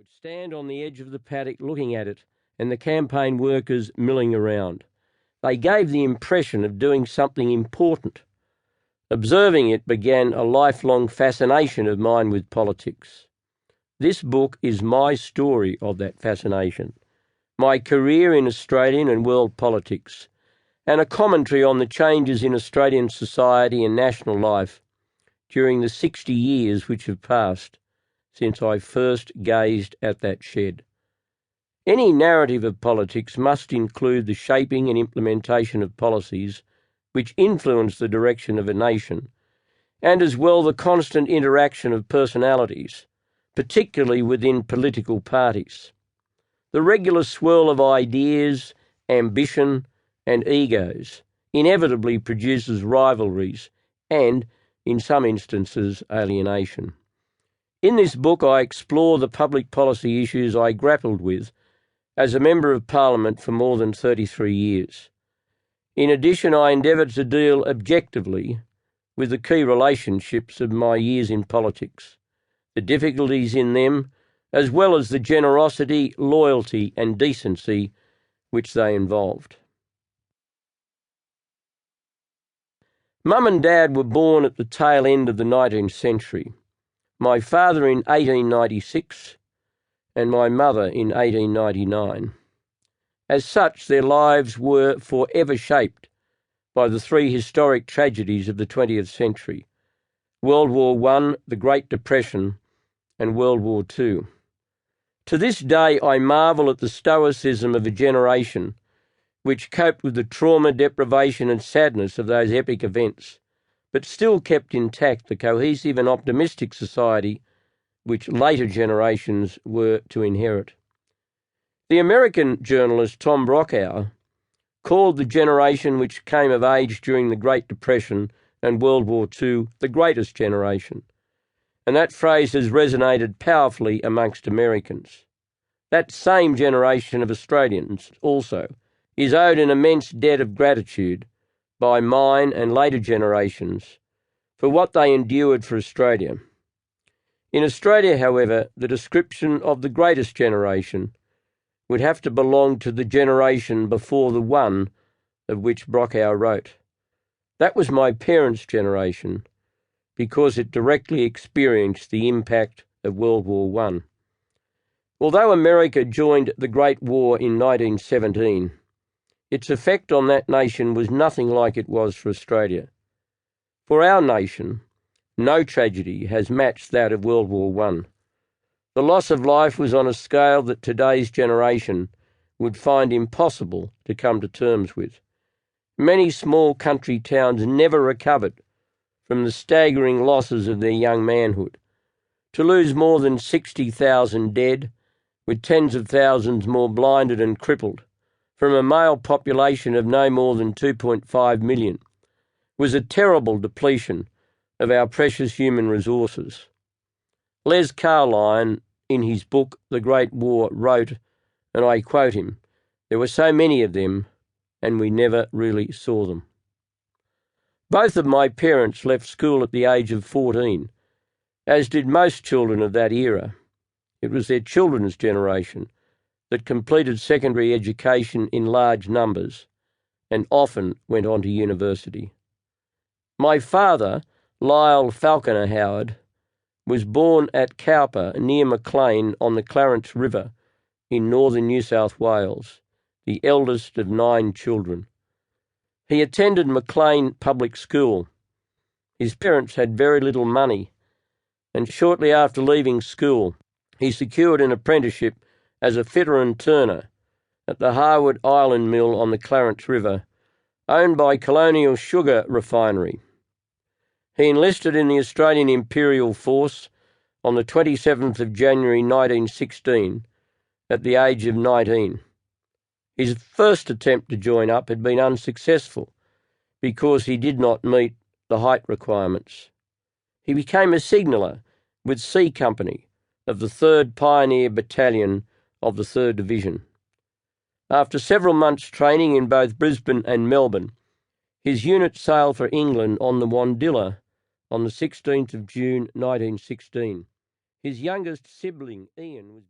I'd stand on the edge of the paddock looking at it and the campaign workers milling around. They gave the impression of doing something important. Observing it began a lifelong fascination of mine with politics. This book is my story of that fascination, my career in Australian and world politics, and a commentary on the changes in Australian society and national life during the 60 years which have passed since I first gazed at that shed. Any narrative of politics must include the shaping and implementation of policies which influence the direction of a nation, and as well the constant interaction of personalities, particularly within political parties. The regular swirl of ideas, ambition, and egos inevitably produces rivalries and, in some instances, alienation. In this book I explore the public policy issues I grappled with as a Member of Parliament for more than 33 years. In addition, I endeavoured to deal objectively with the key relationships of my years in politics, the difficulties in them, as well as the generosity, loyalty and decency which they involved. Mum and Dad were born at the tail end of the 19th century. My father in 1896 and my mother in 1899. As such, their lives were forever shaped by the three historic tragedies of the 20th century: World War I, the Great Depression, and World War II. To this day, I marvel at the stoicism of a generation which coped with the trauma, deprivation and sadness of those epic events, but still kept intact the cohesive and optimistic society which later generations were to inherit. The American journalist Tom Brokaw called the generation which came of age during the Great Depression and World War II the greatest generation, and that phrase has resonated powerfully amongst Americans. That same generation of Australians also is owed an immense debt of gratitude by mine and later generations for what they endured for Australia. In Australia, however, the description of the greatest generation would have to belong to the generation before the one of which Brokaw wrote. That was my parents' generation, because it directly experienced the impact of World War I. Although America joined the Great War in 1917, its effect on that nation was nothing like it was for Australia. For our nation, no tragedy has matched that of World War I. The loss of life was on a scale that today's generation would find impossible to come to terms with. Many small country towns never recovered from the staggering losses of their young manhood. To lose more than 60,000 dead, with tens of thousands more blinded and crippled, from a male population of no more than 2.5 million, was a terrible depletion of our precious human resources. Les Carline, in his book The Great War, wrote, and I quote him, "There were so many of them, and we never really saw them." Both of my parents left school at the age of 14, as did most children of that era. It was their children's generation that completed secondary education in large numbers and often went on to university. My father, Lyle Falconer Howard, was born at Cowper near Maclean on the Clarence River in northern New South Wales, the eldest of 9 children. He attended Maclean Public School. His parents had very little money, and shortly after leaving school, he secured an apprenticeship as a fitter and turner at the Harwood Island Mill on the Clarence River, owned by Colonial Sugar Refinery. He enlisted in the Australian Imperial Force on the 27th of January 1916 at the age of 19. His first attempt to join up had been unsuccessful because he did not meet the height requirements. He became a signaller with C Company of the 3rd Pioneer Battalion of the 3rd Division. After several months' training in both Brisbane and Melbourne, his unit sailed for England on the Wandilla on the 16th of June 1916. His youngest sibling, Ian, was